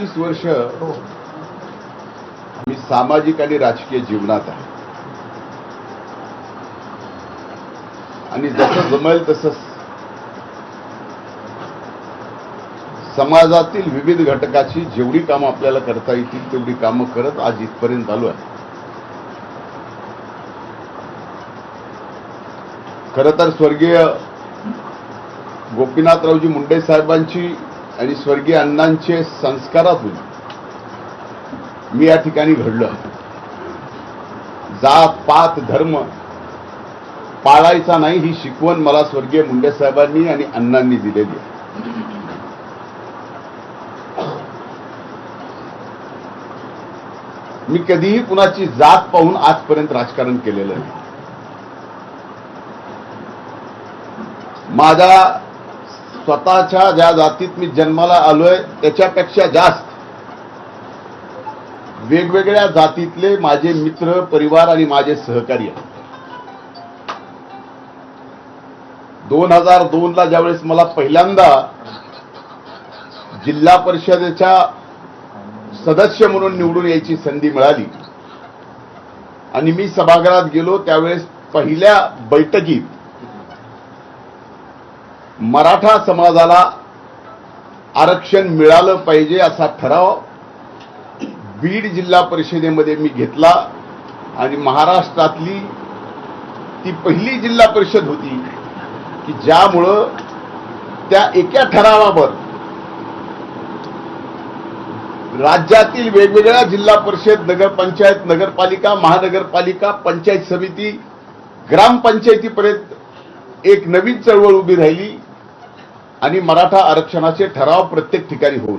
25 वर्ष मी सामाजिक आणि राजकीय जीवनात आहे आणि जसं जमेल तसं समाजातील विविध घटकाची जेवढी कामं आपल्याला करता येतील तेवढी कामं करत आज इथपर्यंत आलो आहे। खरं तर स्वर्गीय गोपीनाथरावजी मुंडे साहेबांची आणि स्वर्गीय अण्णांचे संस्कारातून मी या ठिकाणी घडलो आहे। जात पात धर्म पाळायचा नाही ही शिकवण मला स्वर्गीय मुंडे साहेबांनी आणि अण्णांनी दिलेली आहे। मी कधीही कुणाची जात पाहून आजपर्यंत राजकारण केलेलं नाही। माझ्या स्वतःच्या ज्या जातीत मी जन्माला आलोय त्याच्यापेक्षा जास्त वेगवेगळ्या जातीतले माझे मित्र परिवार आणि माझे सहकारी आहेत। 2002 ला ज्यावेळेस मला पहिल्यांदा जिल्हा परिषदेच्या सदस्य म्हणून निवडून यायची संधी मिळाली आणि मी सभागृहात गेलो त्यावेळेस पहिल्या बैठकीत मराठा समाजाला आरक्षण मिळालं पाहिजे असा ठराव बीड जिल्हा परिषदेमध्ये मी घेतला आणि महाराष्ट्रातली ती पहिली जिल्हा परिषद होती की ज्यामुळं त्या एका ठरावावर राज्यातील वेगवेगळ्या जिल्हा परिषद नगरपंचायत नगरपालिका महानगरपालिका पंचायत समिती ग्रामपंचायतीपर्यंत एक नवीन चळवळ उभी राहिली आणि मराठा आरक्षणाचे ठराव प्रत्येक ठिकाणी होत